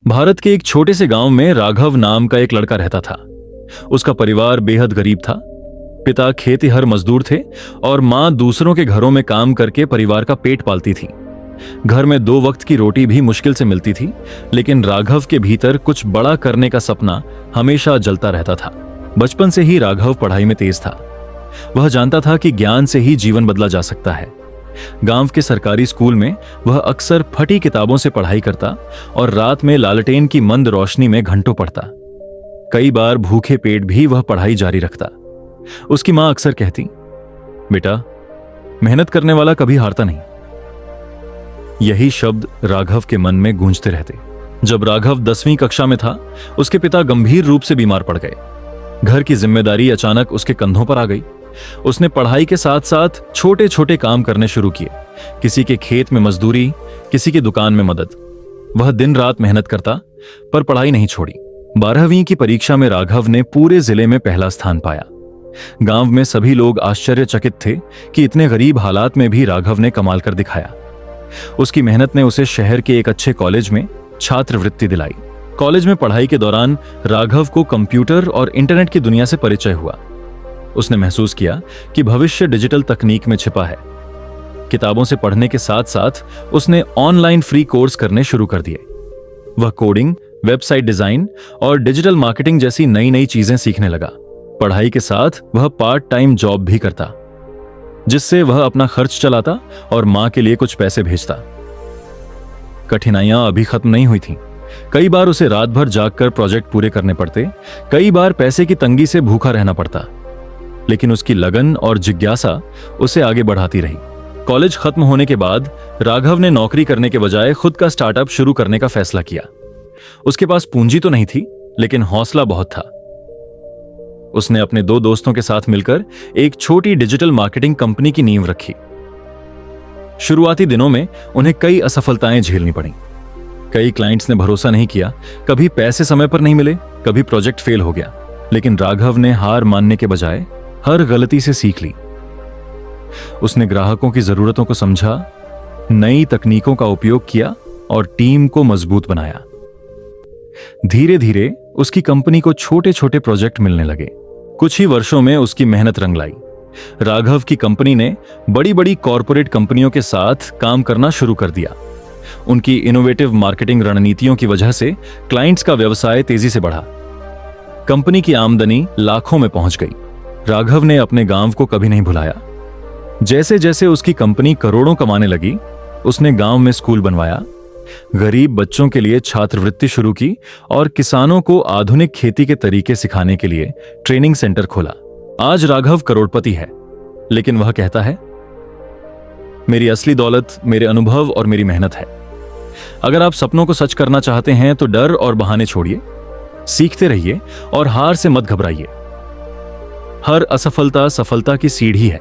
भारत के एक छोटे से गांव में राघव नाम का एक लड़का रहता था। उसका परिवार बेहद गरीब था। पिता खेतिहर मजदूर थे और मां दूसरों के घरों में काम करके परिवार का पेट पालती थी। घर में 2 वक्त की रोटी भी मुश्किल से मिलती थी, लेकिन राघव के भीतर कुछ बड़ा करने का सपना हमेशा जलता रहता था। बचपन से ही राघव पढ़ाई में तेज था। वह जानता था कि ज्ञान से ही जीवन बदला जा सकता है। गांव के सरकारी स्कूल में वह अक्सर फटी किताबों से पढ़ाई करता और रात में लालटेन की मंद रोशनी में घंटों पढ़ता। कई बार भूखे पेट भी वह पढ़ाई जारी रखता। उसकी मां अक्सर कहती, बेटा, मेहनत करने वाला कभी हारता नहीं। यही शब्द राघव के मन में गूंजते रहते। जब राघव 10वीं कक्षा में था, उसके पिता गंभीर रूप से बीमार पड़ गए। घर की जिम्मेदारी अचानक उसके कंधों पर आ गई। उसने पढ़ाई के साथ साथ छोटे छोटे काम करने शुरू किए। किसी के खेत में मजदूरी, किसी की दुकान में मदद। वह दिन रात मेहनत करता, पर पढ़ाई नहीं छोड़ी। 12वीं की परीक्षा में राघव ने पूरे जिले में पहला स्थान पाया। गांव में सभी लोग आश्चर्यचकित थे कि इतने गरीब हालात में भी राघव ने कमाल कर दिखाया। उसकी मेहनत ने उसे शहर के एक अच्छे कॉलेज में छात्रवृत्ति दिलाई। कॉलेज में पढ़ाई के दौरान राघव को कंप्यूटर और इंटरनेट की दुनिया से परिचय हुआ। उसने महसूस किया कि भविष्य डिजिटल तकनीक में छिपा है। किताबों से पढ़ने के साथ साथ उसने ऑनलाइन फ्री कोर्स करने शुरू कर दिए। वह कोडिंग, वेबसाइट डिजाइन और डिजिटल मार्केटिंग जैसी नई नई चीजें सीखने लगा। पढ़ाई के साथ वह पार्ट टाइम जॉब भी करता, जिससे वह अपना खर्च चलाता और मां के लिए कुछ पैसे भेजता। कठिनाइयां अभी खत्म नहीं हुई थीं। कई बार उसे रात भर जागकर प्रोजेक्ट पूरे करने पड़ते, कई बार पैसे की तंगी से भूखा रहना पड़ता, लेकिन उसकी लगन और जिज्ञासा उसे आगे बढ़ाती रही। कॉलेज खत्म होने के बाद राघव ने नौकरी करने के बजाय खुद का स्टार्टअप शुरू करने का फैसला किया। उसके पास पूंजी तो नहीं थी, लेकिन हौसला बहुत था। उसने अपने 2 दोस्तों के साथ मिलकर एक छोटी डिजिटल मार्केटिंग कंपनी की नींव रखी। शुरुआती दिनों में उन्हें कई असफलताएं झेलनी पड़ी। कई क्लाइंट्स ने भरोसा नहीं किया, कभी पैसे समय पर नहीं मिले, कभी प्रोजेक्ट फेल हो गया। लेकिन राघव ने हार मानने के बजाय हर गलती से सीख ली। उसने ग्राहकों की जरूरतों को समझा, नई तकनीकों का उपयोग किया और टीम को मजबूत बनाया। धीरे धीरे उसकी कंपनी को छोटे छोटे प्रोजेक्ट मिलने लगे। कुछ ही वर्षों में उसकी मेहनत रंग लाई। राघव की कंपनी ने बड़ी बड़ी कॉरपोरेट कंपनियों के साथ काम करना शुरू कर दिया। उनकी इनोवेटिव मार्केटिंग रणनीतियों की वजह से क्लाइंट्स का व्यवसाय तेजी से बढ़ा। कंपनी की आमदनी लाखों में पहुंच गई। राघव ने अपने गांव को कभी नहीं भुलाया। जैसे जैसे उसकी कंपनी करोड़ों कमाने लगी, उसने गांव में स्कूल बनवाया, गरीब बच्चों के लिए छात्रवृत्ति शुरू की और किसानों को आधुनिक खेती के तरीके सिखाने के लिए ट्रेनिंग सेंटर खोला। आज राघव करोड़पति है, लेकिन वह कहता है, मेरी असली दौलत मेरे अनुभव और मेरी मेहनत है। अगर आप सपनों को सच करना चाहते हैं तो डर और बहाने छोड़िए, सीखते रहिए और हार से मत घबराइए। हर असफलता सफलता की सीढ़ी है।